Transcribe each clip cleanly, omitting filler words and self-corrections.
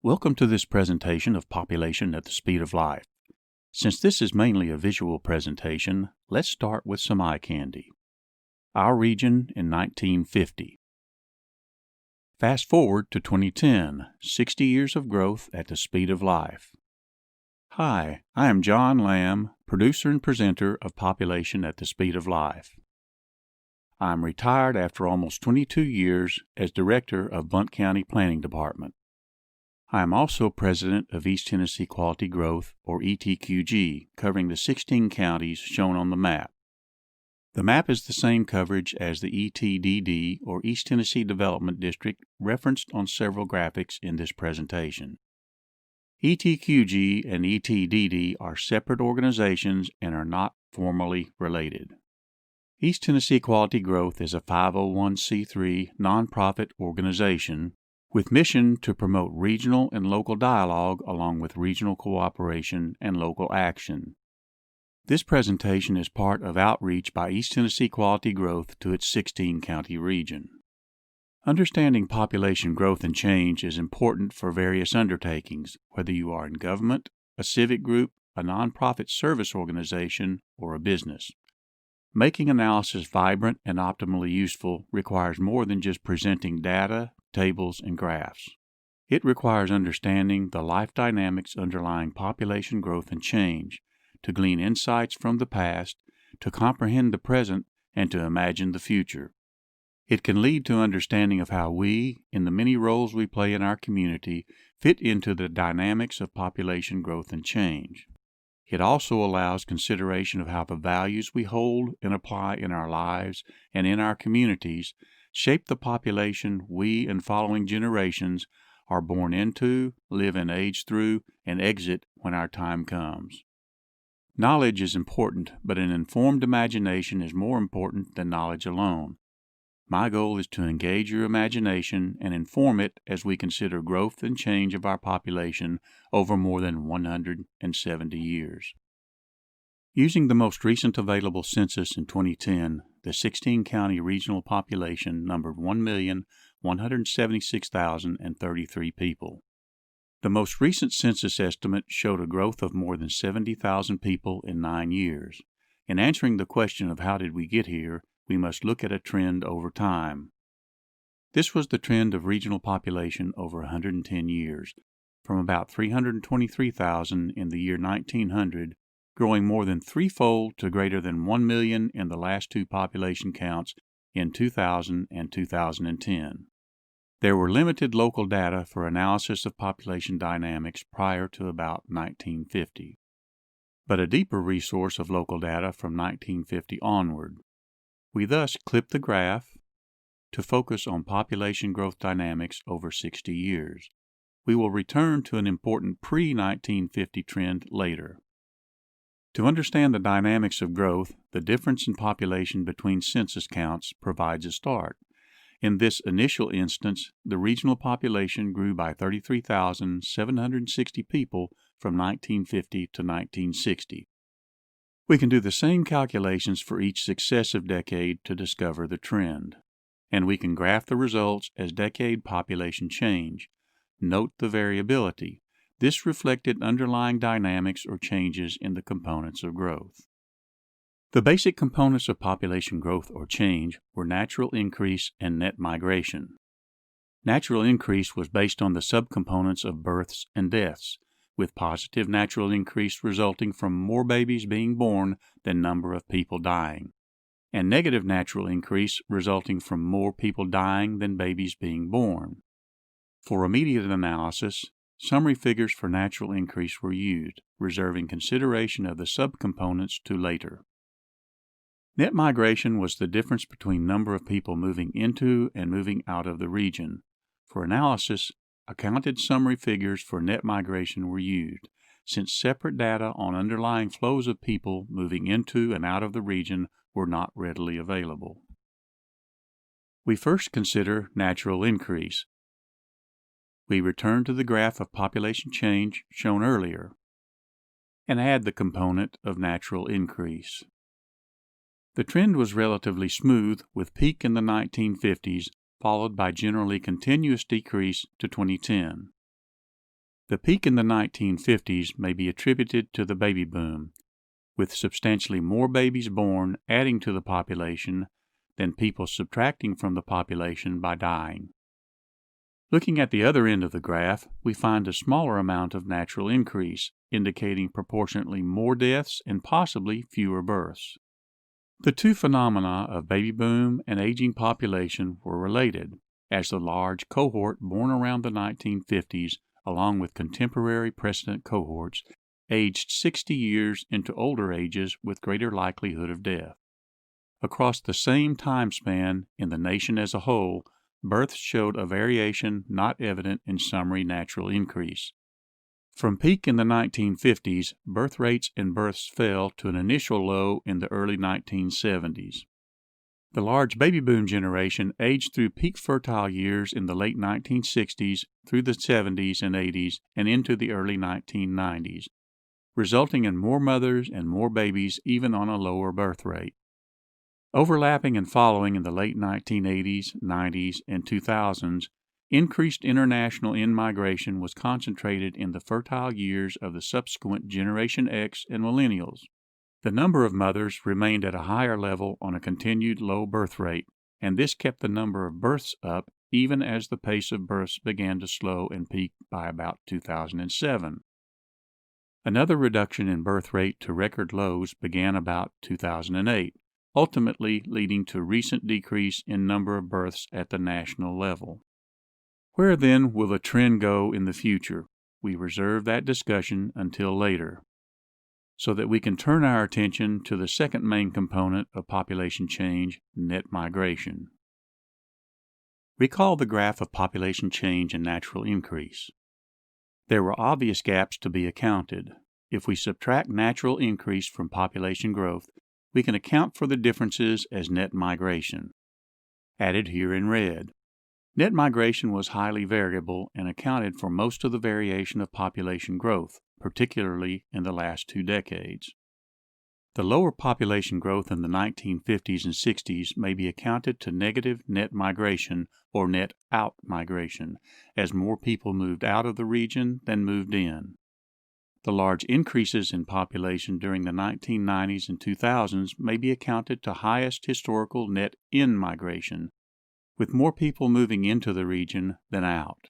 Welcome to this presentation of Population at the Speed of Life. Since this is mainly a visual presentation, let's start with some eye candy. Our region in 1950. Fast forward to 2010, 60 years of growth at the speed of life. Hi, I am John Lamb, producer and presenter of Population at the Speed of Life. I am retired after almost 22 years as director of Blount County Planning Department. I am also president of East Tennessee Quality Growth, or ETQG, covering the 16 counties shown on the map. The map is the same coverage as the ETDD, or East Tennessee Development District, referenced on several graphics in this presentation. ETQG and ETDD are separate organizations and are not formally related. East Tennessee Quality Growth is a 501c3 nonprofit organization with mission to promote regional and local dialogue along with regional cooperation and local action. This presentation is part of outreach by East Tennessee Quality Growth to its 16-county region. Understanding population growth and change is important for various undertakings, whether you are in government, a civic group, a nonprofit service organization, or a business. Making analysis vibrant and optimally useful requires more than just presenting data, tables, and graphs. It requires understanding the life dynamics underlying population growth and change, to glean insights from the past, to comprehend the present, and to imagine the future. It can lead to understanding of how we, in the many roles we play in our community, fit into the dynamics of population growth and change. It also allows consideration of how the values we hold and apply in our lives and in our communities shape the population we and following generations are born into, live and age through, and exit when our time comes. Knowledge is important, but an informed imagination is more important than knowledge alone. My goal is to engage your imagination and inform it as we consider growth and change of our population over more than 170 years. Using the most recent available census in 2010, the 16-county regional population numbered 1,176,033 people. The most recent census estimate showed a growth of more than 70,000 people in 9 years. In answering the question of how did we get here, we must look at a trend over time. This was the trend of regional population over 110 years, from about 323,000 in the year 1900, growing more than threefold to greater than 1 million in the last two population counts in 2000 and 2010. There were limited local data for analysis of population dynamics prior to about 1950, but a deeper resource of local data from 1950 onward. We thus clip the graph to focus on population growth dynamics over 60 years. We will return to an important pre-1950 trend later. To understand the dynamics of growth, the difference in population between census counts provides a start. In this initial instance, the regional population grew by 33,760 people from 1950 to 1960. We can do the same calculations for each successive decade to discover the trend, and we can graph the results as decade population change. Note the variability. This reflected underlying dynamics or changes in the components of growth. The basic components of population growth or change were natural increase and net migration. Natural increase was based on the subcomponents of births and deaths, with positive natural increase resulting from more babies being born than number of people dying, and negative natural increase resulting from more people dying than babies being born. For immediate analysis, summary figures for natural increase were used, reserving consideration of the subcomponents to later. Net migration was the difference between number of people moving into and moving out of the region. For analysis, accounted summary figures for net migration were used, since separate data on underlying flows of people moving into and out of the region were not readily available. We first consider natural increase. We return to the graph of population change shown earlier and add the component of natural increase. The trend was relatively smooth, with peak in the 1950s followed by generally continuous decrease to 2010. The peak in the 1950s may be attributed to the baby boom, with substantially more babies born adding to the population than people subtracting from the population by dying. Looking at the other end of the graph, we find a smaller amount of natural increase, indicating proportionately more deaths and possibly fewer births. The two phenomena of baby boom and aging population were related, as the large cohort born around the 1950s, along with contemporary precedent cohorts, aged 60 years into older ages with greater likelihood of death. Across the same time span in the nation as a whole, births showed a variation not evident in summary natural increase. From peak in the 1950s, birth rates and births fell to an initial low in the early 1970s. The large baby boom generation aged through peak fertile years in the late 1960s through the 70s and 80s and into the early 1990s, resulting in more mothers and more babies even on a lower birth rate. Overlapping and following in the late 1980s, 90s, and 2000s, increased international in-migration was concentrated in the fertile years of the subsequent Generation X and Millennials. The number of mothers remained at a higher level on a continued low birth rate, and this kept the number of births up even as the pace of births began to slow and peak by about 2007. Another reduction in birth rate to record lows began about 2008, ultimately leading to recent decrease in number of births at the national level. Where then will the trend go in the future? We reserve that discussion until later, so that we can turn our attention to the second main component of population change, net migration. Recall the graph of population change and natural increase. There were obvious gaps to be accounted. If we subtract natural increase from population growth, we can account for the differences as net migration, added here in red. Net migration was highly variable and accounted for most of the variation of population growth, particularly in the last 2 decades. The lower population growth in the 1950s and 60s may be accounted to negative net migration or net out-migration, as more people moved out of the region than moved in. The large increases in population during the 1990s and 2000s may be accounted to highest historical net in-migration, with more people moving into the region than out.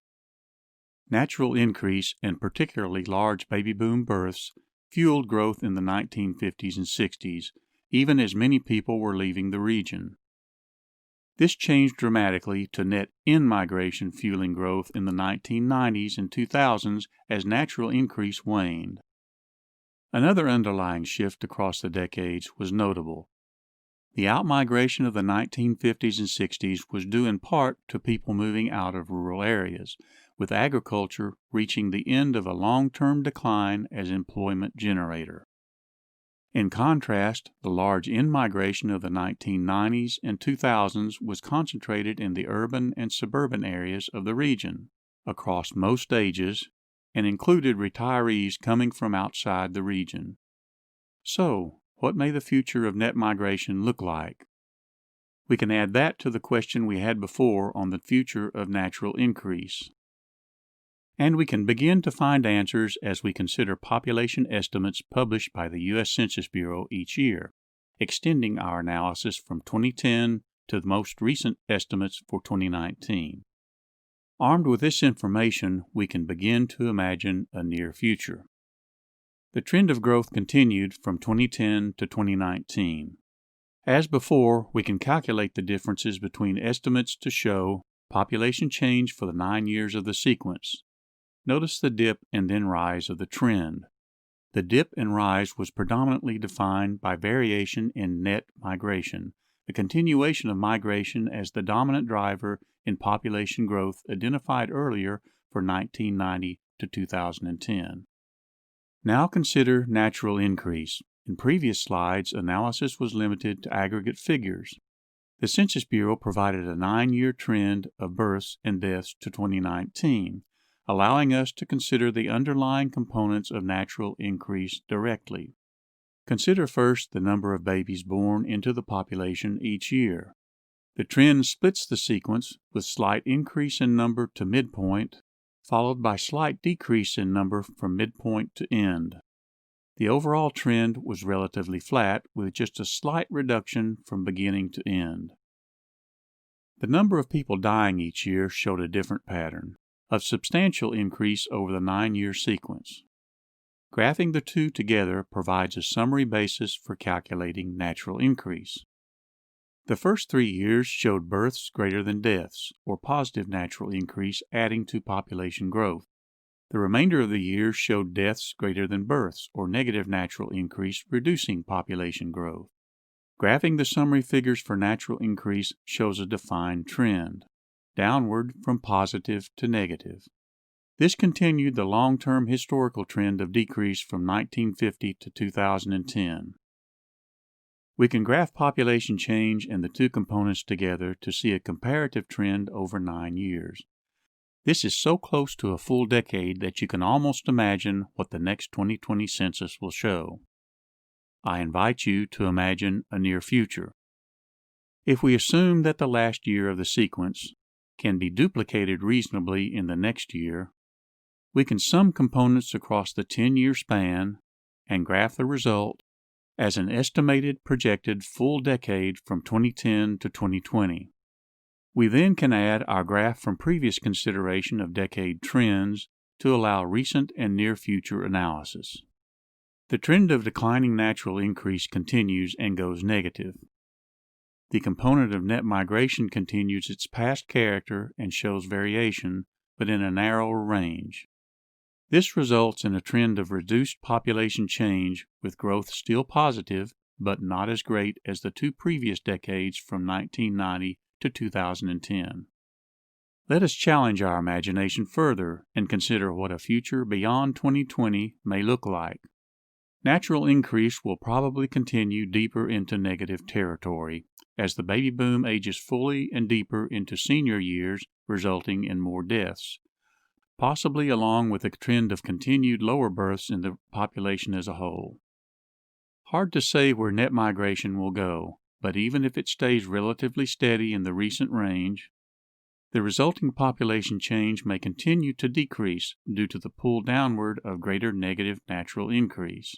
Natural increase and particularly large baby boom births fueled growth in the 1950s and 60s, even as many people were leaving the region. This changed dramatically to net in-migration fueling growth in the 1990s and 2000s as natural increase waned. Another underlying shift across the decades was notable. The out-migration of the 1950s and 60s was due in part to people moving out of rural areas, with agriculture reaching the end of a long-term decline as employment generator. In contrast, the large in-migration of the 1990s and 2000s was concentrated in the urban and suburban areas of the region, across most ages, and included retirees coming from outside the region. So, what may the future of net migration look like? We can add that to the question we had before on the future of natural increase. And we can begin to find answers as we consider population estimates published by the U.S. Census Bureau each year, extending our analysis from 2010 to the most recent estimates for 2019. Armed with this information, we can begin to imagine a near future. The trend of growth continued from 2010 to 2019. As before, we can calculate the differences between estimates to show population change for the 9 years of the sequence. Notice the dip and then rise of the trend. The dip and rise was predominantly defined by variation in net migration, a continuation of migration as the dominant driver in population growth identified earlier for 1990 to 2010. Now consider natural increase. In previous slides, analysis was limited to aggregate figures. The Census Bureau provided a 9-year trend of births and deaths to 2019, allowing us to consider the underlying components of natural increase directly. Consider first the number of babies born into the population each year. The trend splits the sequence with slight increase in number to midpoint, followed by slight decrease in number from midpoint to end. The overall trend was relatively flat, with just a slight reduction from beginning to end. The number of people dying each year showed a different pattern, of substantial increase over the 9-year sequence. Graphing the two together provides a summary basis for calculating natural increase. The first 3 years showed births greater than deaths, or positive natural increase adding to population growth. The remainder of the years showed deaths greater than births, or negative natural increase reducing population growth. Graphing the summary figures for natural increase shows a defined trend, downward from positive to negative. This continued the long-term historical trend of decrease from 1950 to 2010. We can graph population change and the two components together to see a comparative trend over 9 years. This is so close to a full decade that you can almost imagine what the next 2020 census will show. I invite you to imagine a near future. If we assume that the last year of the sequence can be duplicated reasonably in the next year, we can sum components across the 10-year span and graph the result as an estimated projected full decade from 2010 to 2020. We then can add our graph from previous consideration of decade trends to allow recent and near future analysis. The trend of declining natural increase continues and goes negative. The component of net migration continues its past character and shows variation, but in a narrower range. This results in a trend of reduced population change, with growth still positive, but not as great as the two previous decades from 1990 to 2010. Let us challenge our imagination further and consider what a future beyond 2020 may look like. Natural increase will probably continue deeper into negative territory as the baby boom ages fully and deeper into senior years, resulting in more deaths, possibly along with a trend of continued lower births in the population as a whole. Hard to say where net migration will go, but even if it stays relatively steady in the recent range, the resulting population change may continue to decrease due to the pull downward of greater negative natural increase.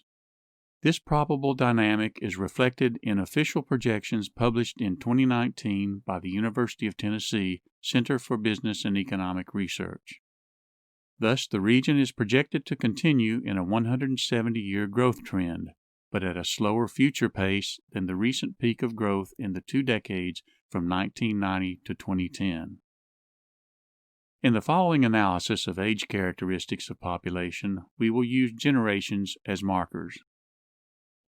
This probable dynamic is reflected in official projections published in 2019 by the University of Tennessee Center for Business and Economic Research. Thus, the region is projected to continue in a 170-year growth trend, but at a slower future pace than the recent peak of growth in the 2 decades from 1990 to 2010. In the following analysis of age characteristics of population, we will use generations as markers.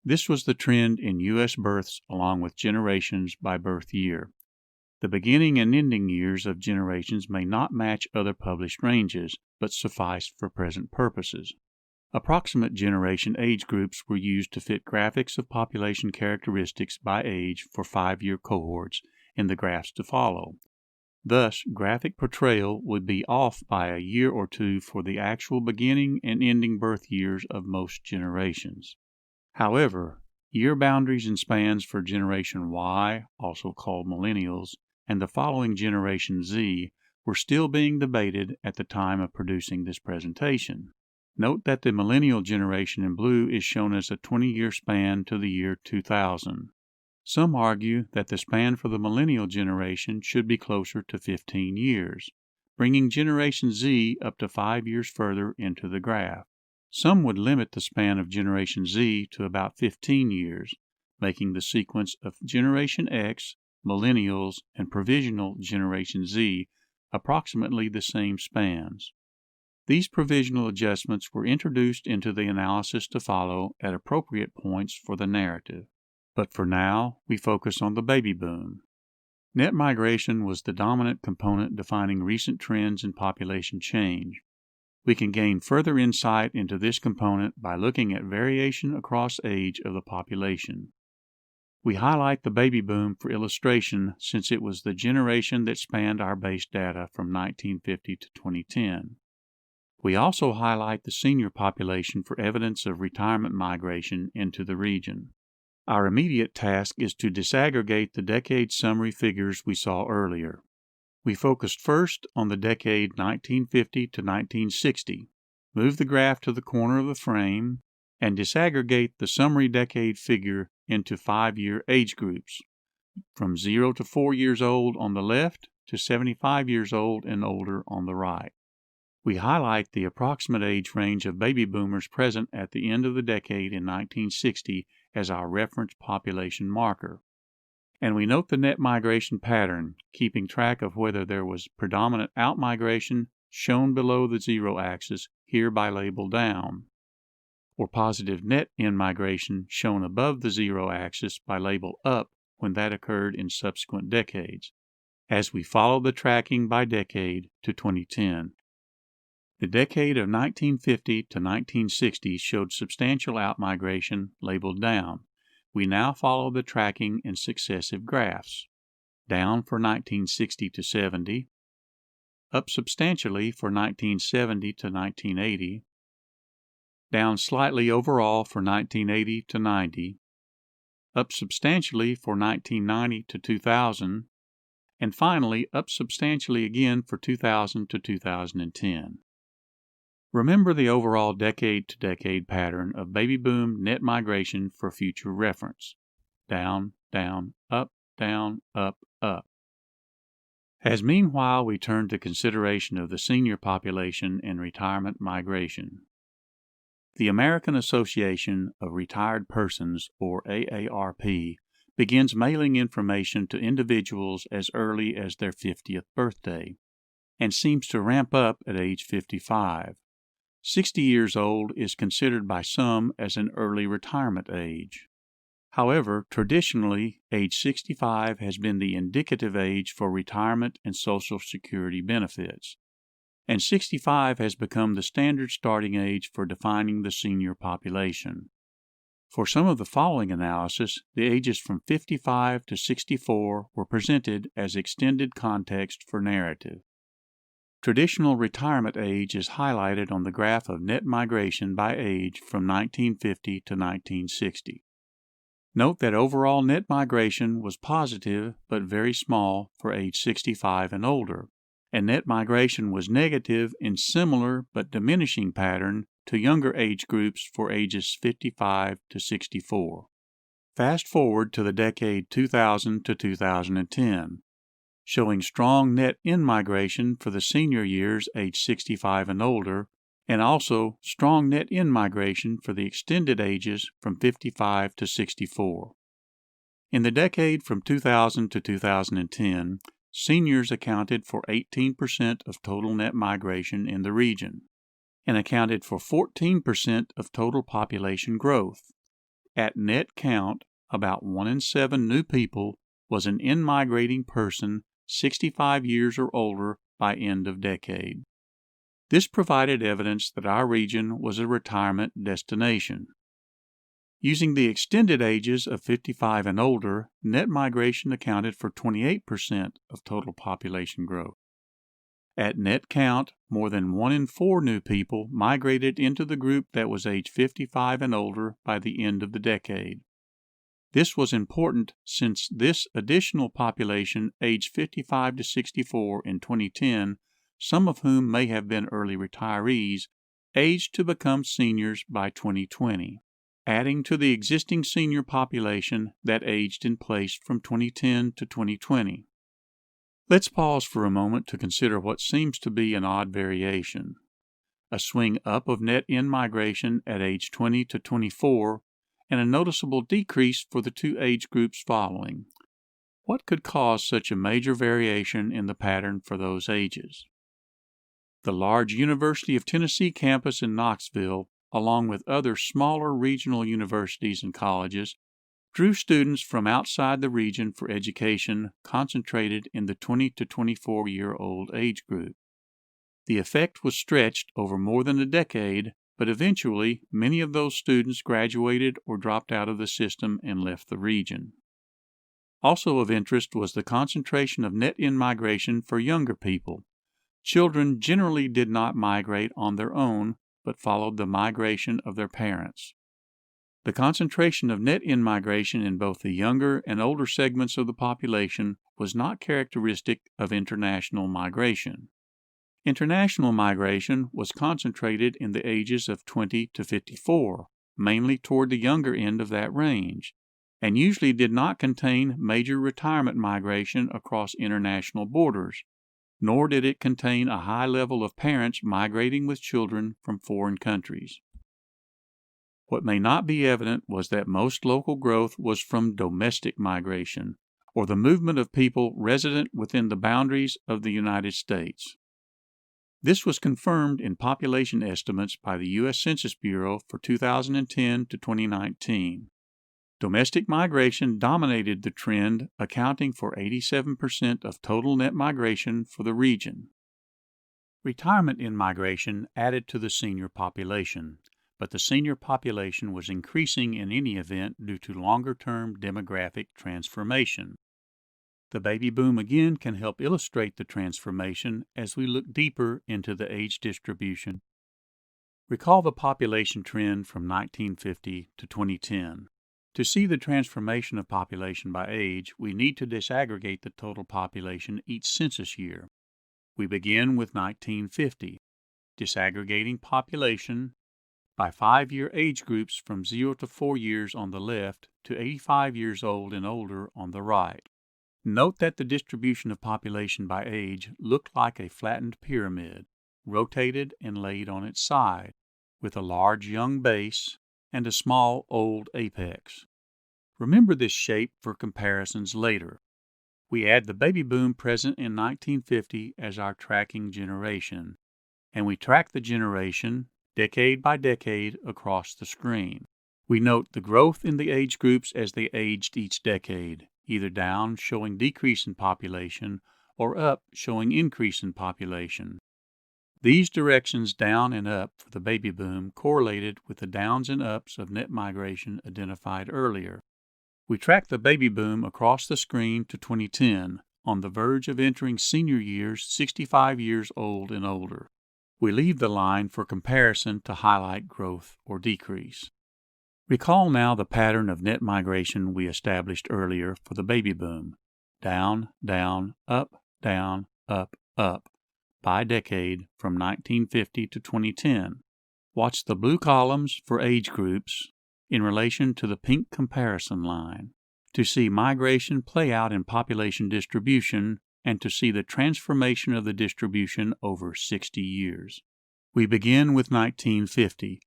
This was the trend in U.S. births along with generations by birth year. The beginning and ending years of generations may not match other published ranges, but suffice for present purposes. Approximate generation age groups were used to fit graphics of population characteristics by age for 5-year cohorts in the graphs to follow. Thus, graphic portrayal would be off by a year or two for the actual beginning and ending birth years of most generations. However, year boundaries and spans for Generation Y, also called Millennials, and the following Generation Z were still being debated at the time of producing this presentation. Note that the Millennial generation in blue is shown as a 20-year span to the year 2000. Some argue that the span for the Millennial generation should be closer to 15 years, bringing Generation Z up to 5 years further into the graph. Some would limit the span of Generation Z to about 15 years, making the sequence of Generation X, Millennials, and Provisional Generation Z approximately the same spans. These provisional adjustments were introduced into the analysis to follow at appropriate points for the narrative. But for now, we focus on the baby boom. Net migration was the dominant component defining recent trends in population change. We can gain further insight into this component by looking at variation across age of the population. We highlight the baby boom for illustration since it was the generation that spanned our base data from 1950 to 2010. We also highlight the senior population for evidence of retirement migration into the region. Our immediate task is to disaggregate the decade summary figures we saw earlier. We focused first on the decade 1950 to 1960, move the graph to the corner of the frame, and disaggregate the summary decade figure into 5-year age groups, from 0 to 4 years old on the left to 75 years old and older on the right. We highlight the approximate age range of baby boomers present at the end of the decade in 1960 as our reference population marker. And we note the net migration pattern, keeping track of whether there was predominant outmigration shown below the zero axis, here by label down, or positive net in-migration shown above the zero axis by label up when that occurred in subsequent decades, as we follow the tracking by decade to 2010. The decade of 1950 to 1960 showed substantial outmigration labeled down. We now follow the tracking in successive graphs. Down for 1960 to 70, up substantially for 1970 to 1980, down slightly overall for 1980 to 90, up substantially for 1990 to 2000, and finally up substantially again for 2000 to 2010. Remember the overall decade-to-decade pattern of baby boom net migration for future reference. Down, down, up, up. As meanwhile we turn to consideration of the senior population and retirement migration. The American Association of Retired Persons, or AARP, begins mailing information to individuals as early as their 50th birthday, and seems to ramp up at age 55. 60 years old is considered by some as an early retirement age. However, traditionally, age 65 has been the indicative age for retirement and Social Security benefits, and 65 has become the standard starting age for defining the senior population. For some of the following analysis, the ages from 55 to 64 were presented as extended context for narrative. Traditional retirement age is highlighted on the graph of net migration by age from 1950 to 1960. Note that overall net migration was positive but very small for age 65 and older, and net migration was negative in similar but diminishing pattern to younger age groups for ages 55 to 64. Fast forward to the decade 2000 to 2010. Showing strong net in-migration for the senior years age 65 and older, and also strong net in-migration for the extended ages from 55 to 64. In the decade from 2000 to 2010, seniors accounted for 18% of total net migration in the region, and accounted for 14% of total population growth. At net count, about 1 in 7 new people was an in-migrating person 65 years or older by end of decade. This provided evidence that our region was a retirement destination. Using the extended ages of 55 and older, net migration accounted for 28% of total population growth. At net count, more than 1 in 4 new people migrated into the group that was age 55 and older by the end of the decade. This was important since this additional population aged 55 to 64 in 2010, some of whom may have been early retirees, aged to become seniors by 2020, adding to the existing senior population that aged in place from 2010 to 2020. Let's pause for a moment to consider what seems to be an odd variation. A swing up of net in-migration at age 20 to 24, and a noticeable decrease for the 2 age groups following. What could cause such a major variation in the pattern for those ages? The large University of Tennessee campus in Knoxville, along with other smaller regional universities and colleges, drew students from outside the region for education concentrated in the 20 to 24-year-old age group. The effect was stretched over more than a decade, but eventually many of those students graduated or dropped out of the system and left the region. Also of interest was the concentration of net in-migration for younger people. Children generally did not migrate on their own, but followed the migration of their parents. The concentration of net in-migration in both the younger and older segments of the population was not characteristic of international migration. International migration was concentrated in the ages of 20 to 54, mainly toward the younger end of that range, and usually did not contain major retirement migration across international borders, nor did it contain a high level of parents migrating with children from foreign countries. What may not be evident was that most local growth was from domestic migration, or the movement of people resident within the boundaries of the United States. This was confirmed in population estimates by the U.S. Census Bureau for 2010 to 2019. Domestic migration dominated the trend, accounting for 87% of total net migration for the region. Retirement in migration added to the senior population, but the senior population was increasing in any event due to longer-term demographic transformation. The baby boom again can help illustrate the transformation as we look deeper into the age distribution. Recall the population trend from 1950 to 2010. To see the transformation of population by age, we need to disaggregate the total population each census year. We begin with 1950, disaggregating population by 5-year age groups from 0 to 4 years on the left to 85 years old and older on the right. Note that the distribution of population by age looked like a flattened pyramid, rotated and laid on its side, with a large young base and a small old apex. Remember this shape for comparisons later. We add the baby boom present in 1950 as our tracking generation, and we track the generation decade by decade across the screen. We note the growth in the age groups as they aged each decade, either down showing decrease in population or up showing increase in population. These directions down and up for the baby boom correlated with the downs and ups of net migration identified earlier. We track the baby boom across the screen to 2010, on the verge of entering senior years 65 years old and older. We leave the line for comparison to highlight growth or decrease. Recall now the pattern of net migration we established earlier for the baby boom: down, down, up, up, by decade from 1950 to 2010. Watch the blue columns for age groups in relation to the pink comparison line to see migration play out in population distribution and to see the transformation of the distribution over 60 years. We begin with 1950,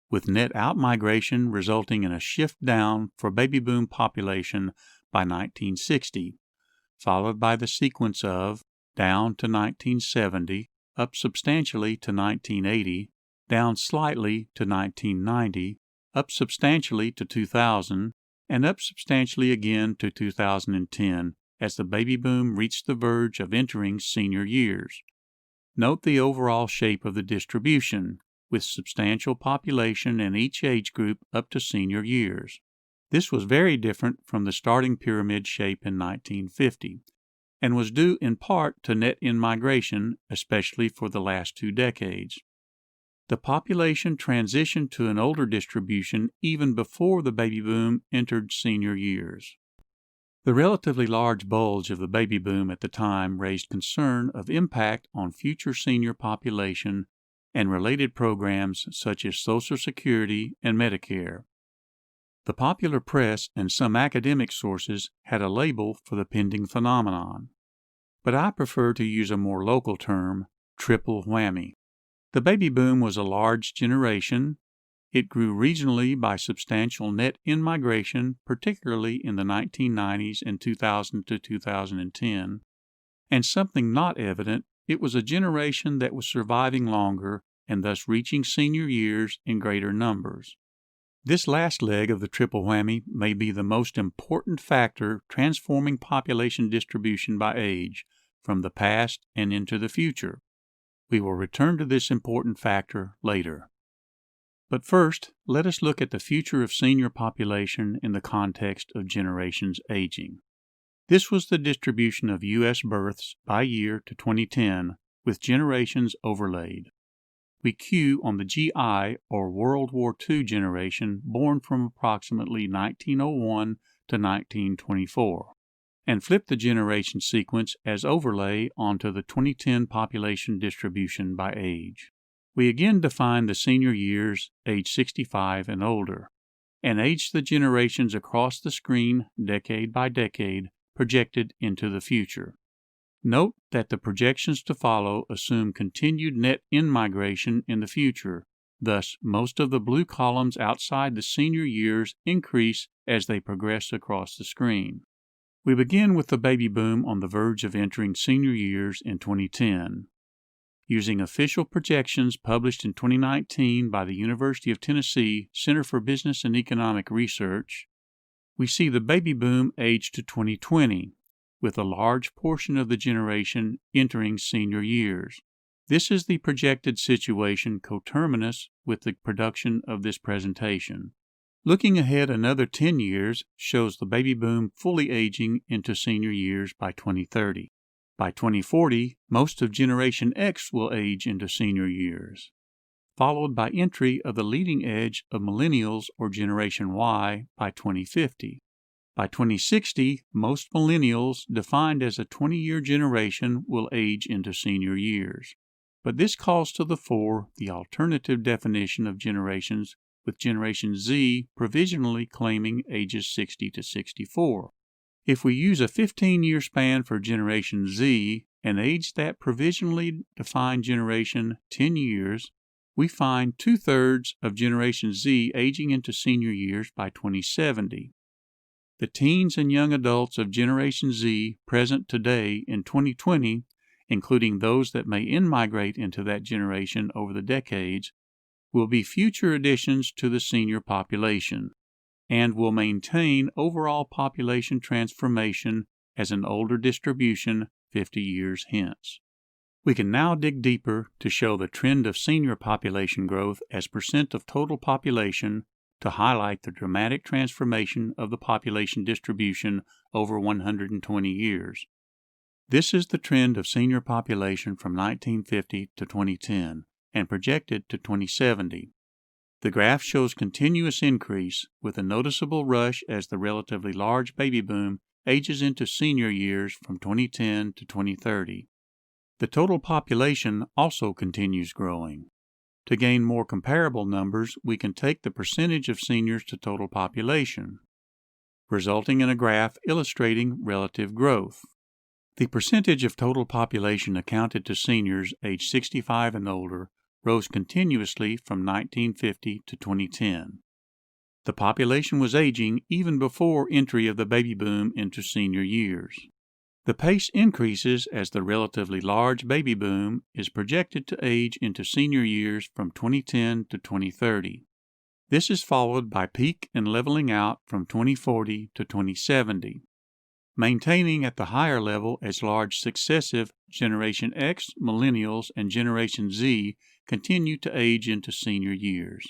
with net outmigration resulting in a shift down for baby boom population by 1960, followed by the sequence of down to 1970, up substantially to 1980, down slightly to 1990, up substantially to 2000, and up substantially again to 2010 as the baby boom reached the verge of entering senior years. Note the overall shape of the distribution, with substantial population in each age group up to senior years. This was very different from the starting pyramid shape in 1950, and was due in part to net in-migration, especially for the last 2 decades. The population transitioned to an older distribution even before the baby boom entered senior years. The relatively large bulge of the baby boom at the time raised concern of impact on future senior population and related programs such as Social Security and Medicare. The popular press and some academic sources had a label for the pending phenomenon, but I prefer to use a more local term, triple whammy. The baby boom was a large generation. It grew regionally by substantial net in-migration, particularly in the 1990s and 2000 to 2010, and something not evident, it was a generation that was surviving longer and thus reaching senior years in greater numbers. This last leg of the triple whammy may be the most important factor transforming population distribution by age from the past and into the future. We will return to this important factor later. But first, let us look at the future of senior population in the context of generations aging. This was the distribution of U.S. births by year to 2010, with generations overlaid. we cue on the GI or World War II generation born from approximately 1901 to 1924, and flip the generation sequence as overlay onto the 2010 population distribution by age. We again define the senior years, age 65 and older, and age the generations across the screen decade by decade projected into the future. Note that the projections to follow assume continued net in-migration in the future. Thus, most of the blue columns outside the senior years increase as they progress across the screen. We begin with the baby boom on the verge of entering senior years in 2010. Using official projections published in 2019 by the University of Tennessee Center for Business and Economic Research, we see the baby boom age to 2020, with a large portion of the generation entering senior years. This is the projected situation coterminous with the production of this presentation. Looking ahead another 10 years shows the baby boom fully aging into senior years by 2030. By 2040, most of Generation X will age into senior years, followed by entry of the leading edge of millennials or Generation Y by 2050. By 2060, most millennials, defined as a 20-year generation, will age into senior years. But this calls to the fore the alternative definition of generations, with Generation Z provisionally claiming ages 60 to 64. If we use a 15-year span for Generation Z and age that provisionally defined generation 10 years, we find 2/3 of Generation Z aging into senior years by 2070. The teens and young adults of Generation Z present today in 2020, including those that may in-migrate into that generation over the decades, will be future additions to the senior population, and will maintain overall population transformation as an older distribution 50 years hence. We can now dig deeper to show the trend of senior population growth as percent of total population to highlight the dramatic transformation of the population distribution over 120 years. This is the trend of senior population from 1950 to 2010 and projected to 2070. The graph shows continuous increase with a noticeable rush as the relatively large baby boom ages into senior years from 2010 to 2030. The total population also continues growing. To gain more comparable numbers, we can take the percentage of seniors to total population, resulting in a graph illustrating relative growth. The percentage of total population accounted to seniors age 65 and older rose continuously from 1950 to 2010. The population was aging even before entry of the baby boom into senior years. The pace increases as the relatively large baby boom is projected to age into senior years from 2010 to 2030. This is followed by peak and leveling out from 2040 to 2070, maintaining at the higher level as large successive Generation X, Millennials, and Generation Z continue to age into senior years.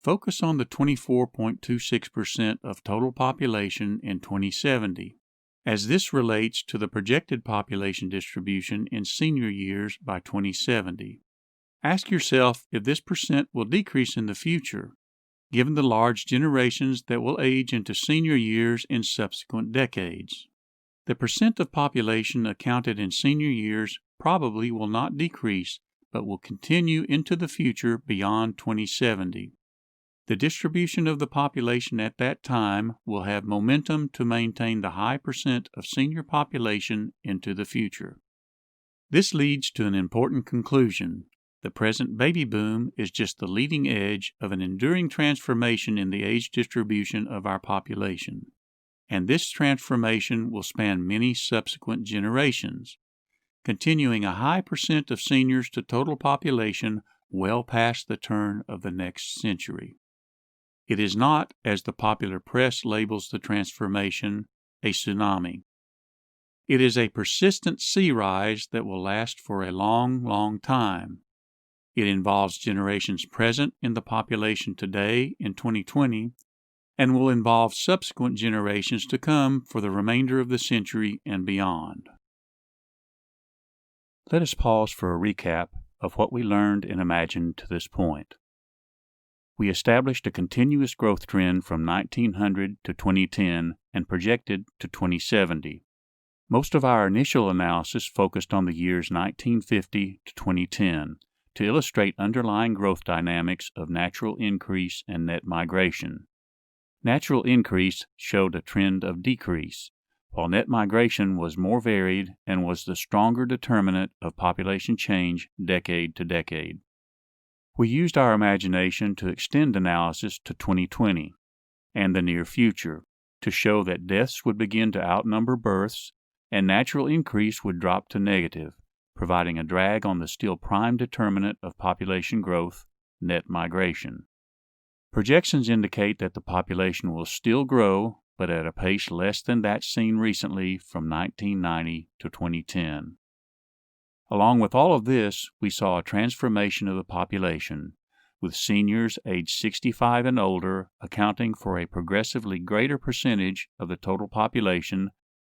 Focus on the 24.26% of total population in 2070, as this relates to the projected population distribution in senior years by 2070. Ask yourself if this percent will decrease in the future, given the large generations that will age into senior years in subsequent decades. The percent of population accounted in senior years probably will not decrease, but will continue into the future beyond 2070. The distribution of the population at that time will have momentum to maintain the high percent of senior population into the future. This leads to an important conclusion. The present baby boom is just the leading edge of an enduring transformation in the age distribution of our population, and this transformation will span many subsequent generations, continuing a high percent of seniors to total population well past the turn of the next century. It is not, as the popular press labels the transformation, a tsunami. It is a persistent sea rise that will last for a long, long time. It involves generations present in the population today in 2020 and will involve subsequent generations to come for the remainder of the century and beyond. Let us pause for a recap of what we learned and imagined to this point. We established a continuous growth trend from 1900 to 2010 and projected to 2070. Most of our initial analysis focused on the years 1950 to 2010 to illustrate underlying growth dynamics of natural increase and net migration. Natural increase showed a trend of decrease, while net migration was more varied and was the stronger determinant of population change decade to decade. We used our imagination to extend analysis to 2020 and the near future to show that deaths would begin to outnumber births and natural increase would drop to negative, providing a drag on the still prime determinant of population growth, net migration. Projections indicate that the population will still grow, but at a pace less than that seen recently from 1990 to 2010. Along with all of this, we saw a transformation of the population, with seniors aged 65 and older accounting for a progressively greater percentage of the total population,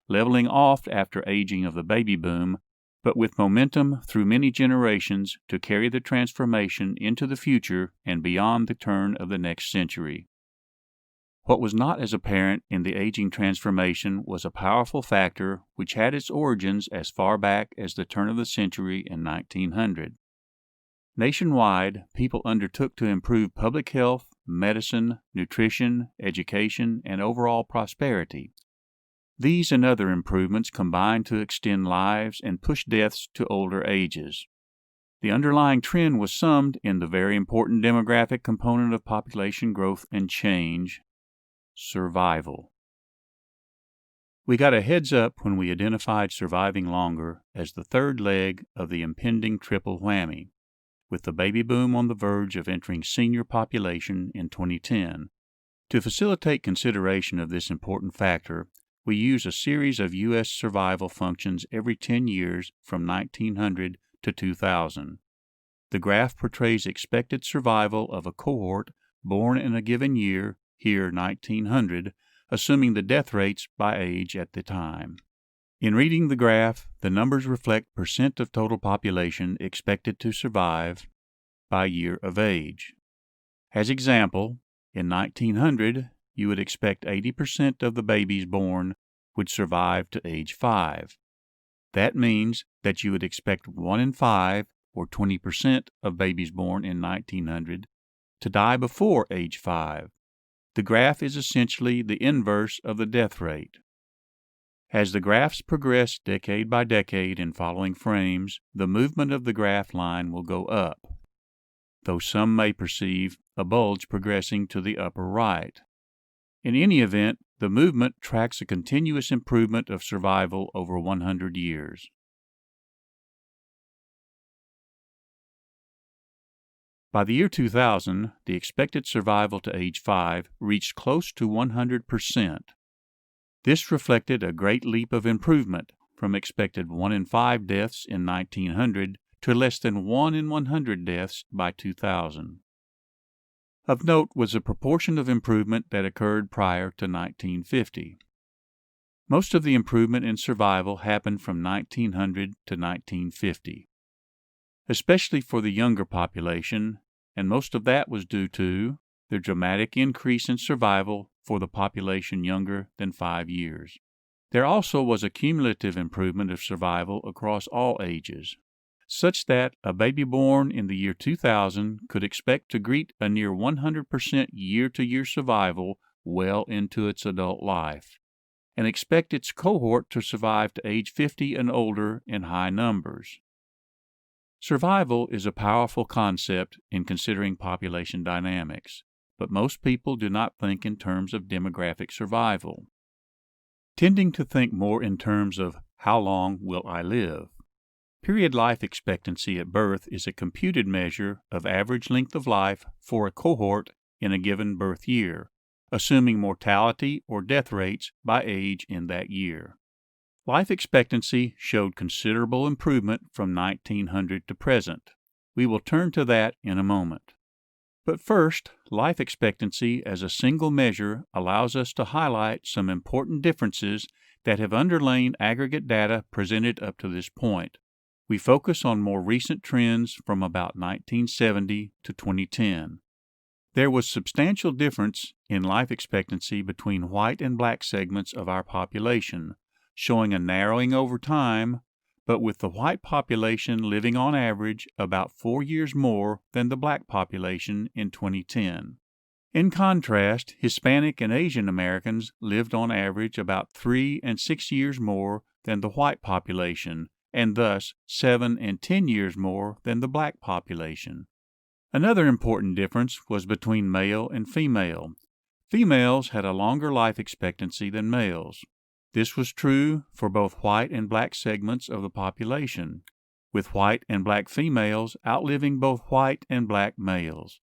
leveling off after aging of the baby boom, but with momentum through many generations to carry the transformation into the future and beyond the turn of the next century. What was not as apparent in the aging transformation was a powerful factor which had its origins as far back as the turn of the century in 1900. Nationwide, people undertook to improve public health, medicine, nutrition, education, and overall prosperity. These and other improvements combined to extend lives and push deaths to older ages. The underlying trend was summed in the very important demographic component of population growth and change: survival. We got a heads up when we identified surviving longer as the third leg of the impending triple whammy, with the baby boom on the verge of entering senior population in 2010. To facilitate consideration of this important factor, we use a series of U.S. survival functions every 10 years from 1900 to 2000. The graph portrays expected survival of a cohort born in a given year, here 1900, assuming the death rates by age at the time. In reading the graph, the numbers reflect percent of total population expected to survive by year of age. As example, in 1900, you would expect 80% of the babies born would survive to age 5. That means that you would expect 1 in 5, or 20% of babies born in 1900, to die before age 5. The graph is essentially the inverse of the death rate. As the graphs progress decade by decade in following frames, the movement of the graph line will go up, though some may perceive a bulge progressing to the upper right. In any event, the movement tracks a continuous improvement of survival over 100 years. By the year 2000, the expected survival to age 5 reached close to 100%. This reflected a great leap of improvement from expected 1 in 5 deaths in 1900 to less than 1 in 100 deaths by 2000. Of note was the proportion of improvement that occurred prior to 1950. Most of the improvement in survival happened from 1900 to 1950, especially for the younger population, and most of that was due to the dramatic increase in survival for the population younger than 5 years. There also was a cumulative improvement of survival across all ages, such that a baby born in the year 2000 could expect to greet a near 100% year-to-year survival well into its adult life, and expect its cohort to survive to age 50 and older in high numbers. Survival is a powerful concept in considering population dynamics, but most people do not think in terms of demographic survival, tending to think more in terms of how long will I live. Period life expectancy at birth is a computed measure of average length of life for a cohort in a given birth year, assuming mortality or death rates by age in that year. Life expectancy showed considerable improvement from 1900 to present. We will turn to that in a moment. But first, life expectancy as a single measure allows us to highlight some important differences that have underlain aggregate data presented up to this point. We focus on more recent trends from about 1970 to 2010. There was substantial difference in life expectancy between white and black segments of our population, showing a narrowing over time, but with the white population living on average about 4 years more than the black population in 2010. In contrast, Hispanic and Asian Americans lived on average about 3 and 6 years more than the white population, and thus 7 and 10 years more than the black population. Another important difference was between male and female. Females had a longer life expectancy than males. This was true for both white and black segments of the population, with white and black females outliving both white and black males.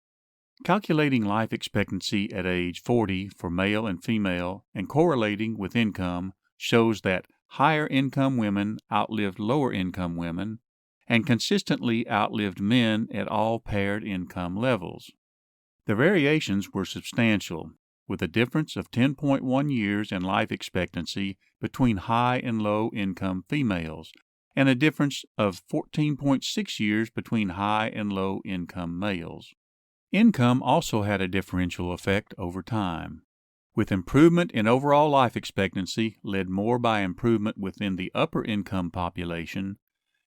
Calculating life expectancy at age 40 for male and female and correlating with income shows that higher income women outlived lower income women and consistently outlived men at all paired income levels. The variations were substantial, with a difference of 10.1 years in life expectancy between high and low income females, and a difference of 14.6 years between high and low income males. Income also had a differential effect over time, with improvement in overall life expectancy led more by improvement within the upper income population,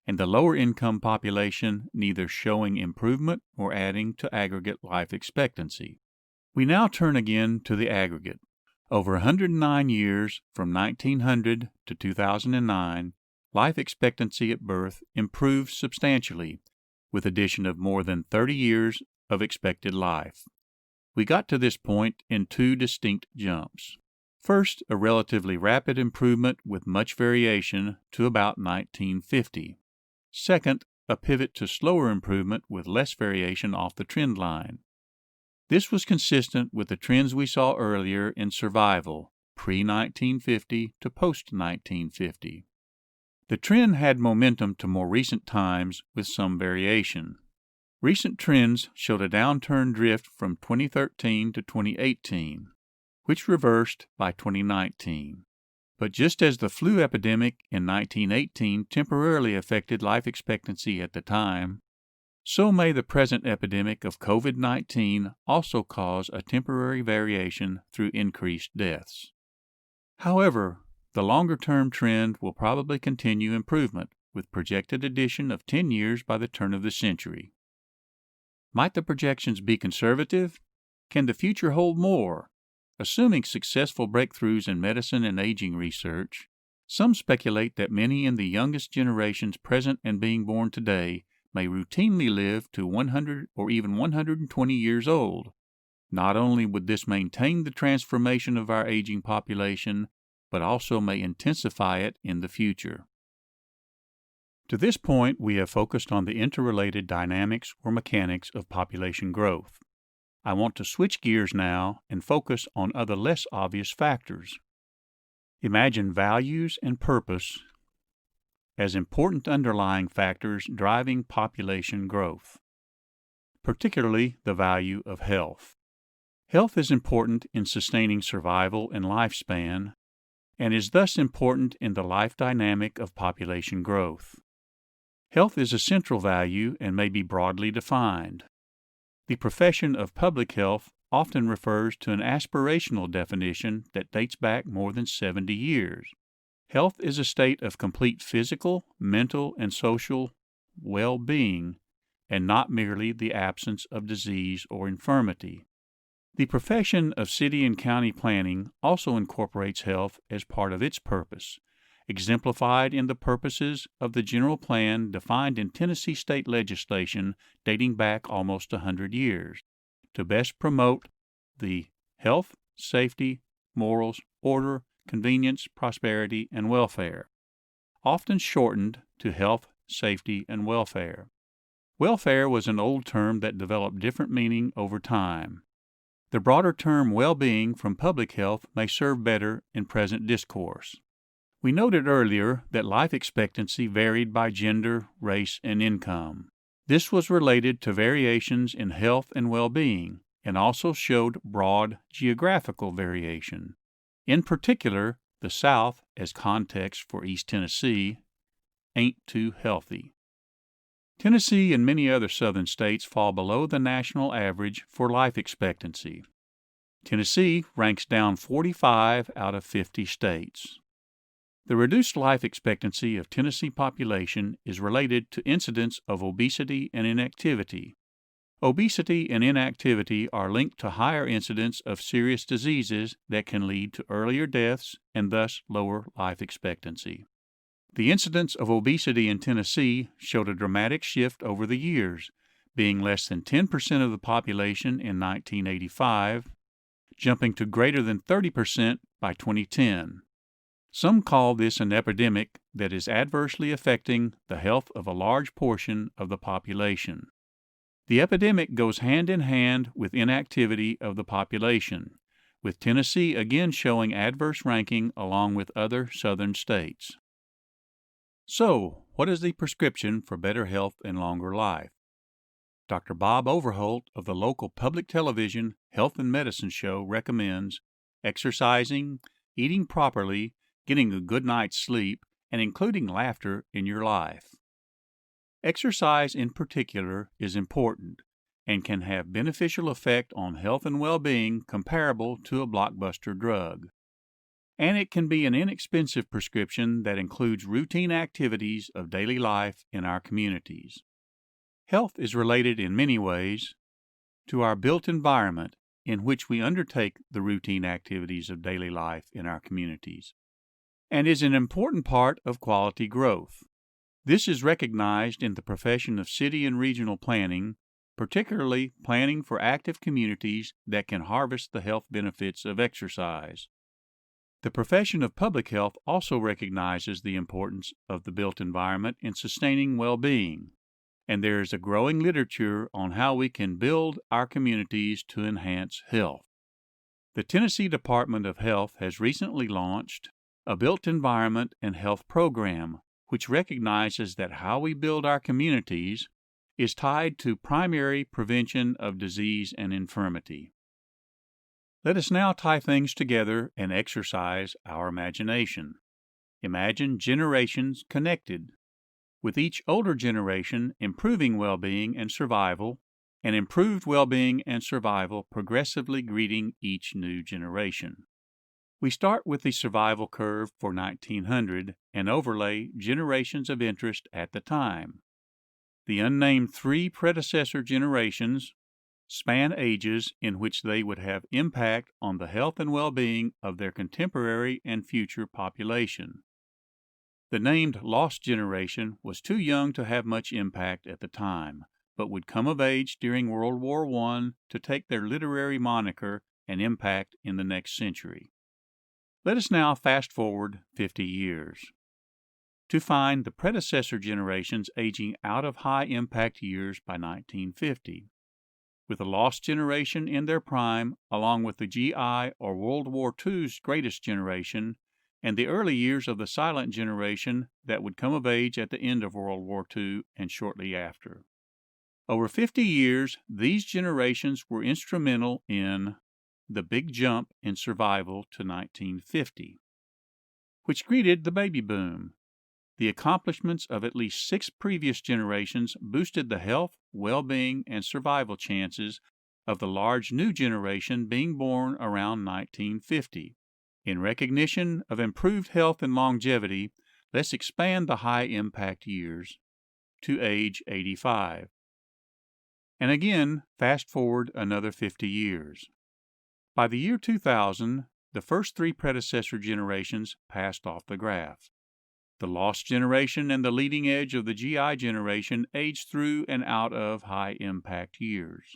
and the lower income population neither showing improvement or adding to aggregate life expectancy. We now turn again to the aggregate. Over 109 years, from 1900 to 2009, life expectancy at birth improved substantially, with addition of more than 30 years of expected life. We got to this point in two distinct jumps. First, a relatively rapid improvement with much variation to about 1950. Second, a pivot to slower improvement with less variation off the trend line. This was consistent with the trends we saw earlier in survival, pre-1950 to post-1950. The trend had momentum to more recent times with some variation. Recent trends showed a downturn drift from 2013 to 2018, which reversed by 2019. But just as the flu epidemic in 1918 temporarily affected life expectancy at the time, so may the present epidemic of COVID-19 also cause a temporary variation through increased deaths. However, the longer-term trend will probably continue improvement, with projected addition of 10 years by the turn of the century. Might the projections be conservative? Can the future hold more? Assuming successful breakthroughs in medicine and aging research, some speculate that many in the youngest generations present and being born today may routinely live to 100 or even 120 years old. Not only would this maintain the transformation of our aging population, but also may intensify it in the future. To this point, we have focused on the interrelated dynamics or mechanics of population growth. I want to switch gears now and focus on other less obvious factors. Imagine values and purpose as important underlying factors driving population growth, particularly the value of health. Health is important in sustaining survival and lifespan, and is thus important in the life dynamic of population growth. Health is a central value and may be broadly defined. The profession of public health often refers to an aspirational definition that dates back more than 70 years. Health is a state of complete physical, mental, and social well-being, and not merely the absence of disease or infirmity. The profession of city and county planning also incorporates health as part of its purpose, exemplified in the purposes of the general plan defined in Tennessee state legislation dating back almost 100 years, to best promote the health, safety, morals, order, convenience, prosperity, and welfare, often shortened to health, safety, and welfare. Welfare was an old term that developed different meaning over time. The broader term well-being from public health may serve better in present discourse. We noted earlier that life expectancy varied by gender, race, and income. This was related to variations in health and well-being, and also showed broad geographical variation. In particular, the South, as context for East Tennessee, ain't too healthy. Tennessee and many other southern states fall below the national average for life expectancy. Tennessee ranks down 45 out of 50 states. The reduced life expectancy of Tennessee population is related to incidence of obesity and inactivity. Obesity and inactivity are linked to higher incidence of serious diseases that can lead to earlier deaths and thus lower life expectancy. The incidence of obesity in Tennessee showed a dramatic shift over the years, being less than 10% of the population in 1985, jumping to greater than 30% by 2010. Some call this an epidemic that is adversely affecting the health of a large portion of the population. The epidemic goes hand in hand with inactivity of the population, with Tennessee again showing adverse ranking along with other southern states. So, what is the prescription for better health and longer life? Dr. Bob Overholt of the local public television health and medicine show recommends exercising, eating properly, getting a good night's sleep, and including laughter in your life. Exercise in particular is important and can have beneficial effect on health and well-being comparable to a blockbuster drug. And it can be an inexpensive prescription that includes routine activities of daily life in our communities. Health is related in many ways to our built environment in which we undertake the routine activities of daily life in our communities, and is an important part of quality growth. This is recognized in the profession of city and regional planning, particularly planning for active communities that can harvest the health benefits of exercise. The profession of public health also recognizes the importance of the built environment in sustaining well-being, and there is a growing literature on how we can build our communities to enhance health. The Tennessee Department of Health has recently launched a Built Environment and Health program, which recognizes that how we build our communities is tied to primary prevention of disease and infirmity. Let us now tie things together and exercise our imagination. Imagine generations connected, with each older generation improving well-being and survival, and improved well-being and survival progressively greeting each new generation. We start with the survival curve for 1900 and overlay generations of interest at the time. The unnamed three predecessor generations span ages in which they would have impact on the health and well-being of their contemporary and future population. The named lost generation was too young to have much impact at the time, but would come of age during World War I to take their literary moniker and impact in the next century. Let us now fast forward 50 years to find the predecessor generations aging out of high-impact years by 1950. With the lost generation in their prime, along with the GI or World War II's greatest generation, and the early years of the silent generation that would come of age at the end of World War II and shortly after. Over 50 years, these generations were instrumental in the big jump in survival to 1950, which greeted the baby boom. The accomplishments of at least 6 previous generations boosted the health, well-being, and survival chances of the large new generation being born around 1950. In recognition of improved health and longevity, let's expand the high-impact years to age 85. And again, fast forward another 50 years. By the year 2000, the first 3 predecessor generations passed off the graph. The lost generation and the leading edge of the GI generation aged through and out of high-impact years.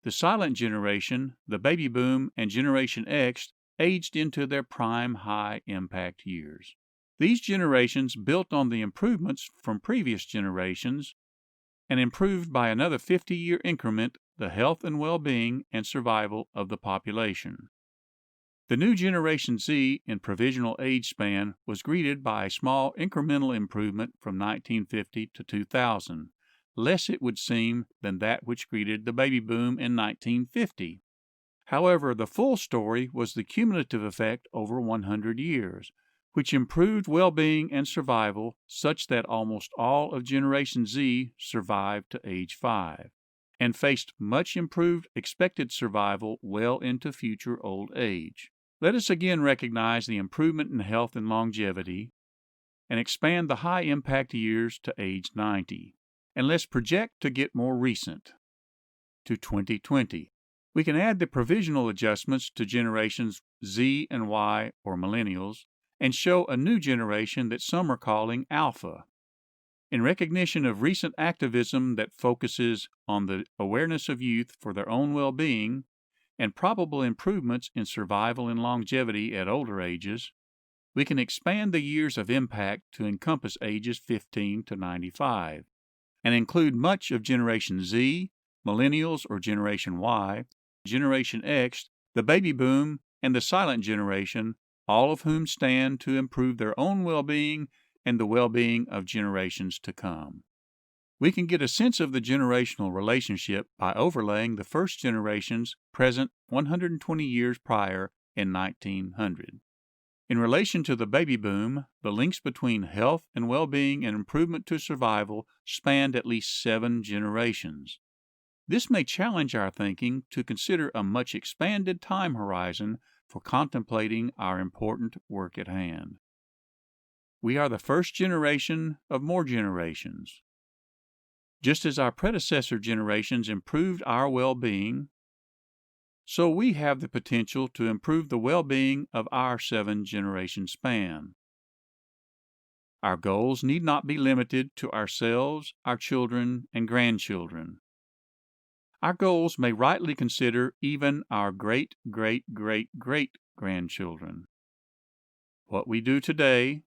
The silent generation, the baby boom, and Generation X aged into their prime high-impact years. These generations built on the improvements from previous generations and improved by another 50-year increment the health and well-being and survival of the population. The new Generation Z in provisional age span was greeted by a small incremental improvement from 1950 to 2000, less it would seem than that which greeted the baby boom in 1950. However, the full story was the cumulative effect over 100 years, which improved well-being and survival such that almost all of Generation Z survived to age 5, and faced much improved expected survival well into future old age. Let us again recognize the improvement in health and longevity, and expand the high-impact years to age 90. And let's project to get more recent, to 2020. We can add the provisional adjustments to generations Z and Y, or millennials, and show a new generation that some are calling Alpha. In recognition of recent activism that focuses on the awareness of youth for their own well-being and probable improvements in survival and longevity at older ages, we can expand the years of impact to encompass ages 15 to 95, and include much of Generation Z, Millennials or Generation Y, Generation X, the baby boom, and the silent generation, all of whom stand to improve their own well-being and the well-being of generations to come. We can get a sense of the generational relationship by overlaying the first generations present 120 years prior in 1900. In relation to the baby boom, the links between health and well-being and improvement to survival spanned at least 7 generations. This may challenge our thinking to consider a much expanded time horizon for contemplating our important work at hand. We are the first generation of more generations. Just as our predecessor generations improved our well-being, so we have the potential to improve the well-being of our 7-generation span. Our goals need not be limited to ourselves, our children, and grandchildren. Our goals may rightly consider even our great-great-great-great-grandchildren. What we do today,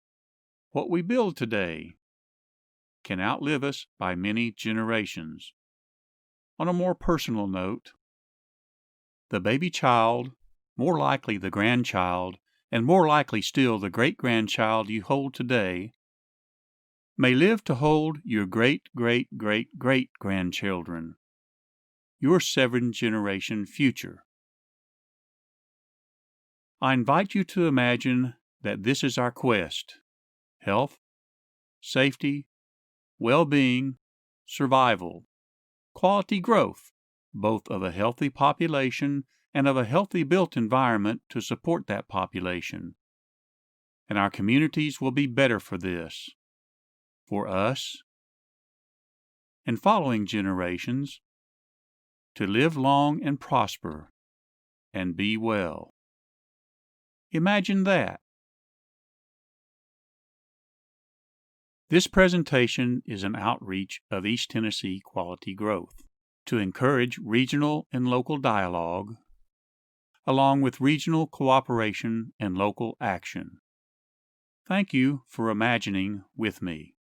what we build today, can outlive us by many generations. On a more personal note, the baby child, more likely the grandchild, and more likely still the great-grandchild you hold today, may live to hold your great-great-great-great-grandchildren, your 7-generation future. I invite you to imagine that this is our quest: health, safety, well-being, survival, quality growth, both of a healthy population and of a healthy built environment to support that population. And our communities will be better for this, for us, and following generations, to live long and prosper and be well. Imagine that. This presentation is an outreach of East Tennessee Quality Growth to encourage regional and local dialogue, along with regional cooperation and local action. Thank you for imagining with me.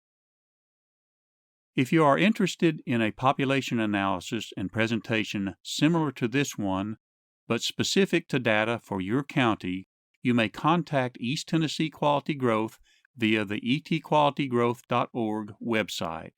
If you are interested in a population analysis and presentation similar to this one, but specific to data for your county, you may contact East Tennessee Quality Growth via the etqualitygrowth.org website.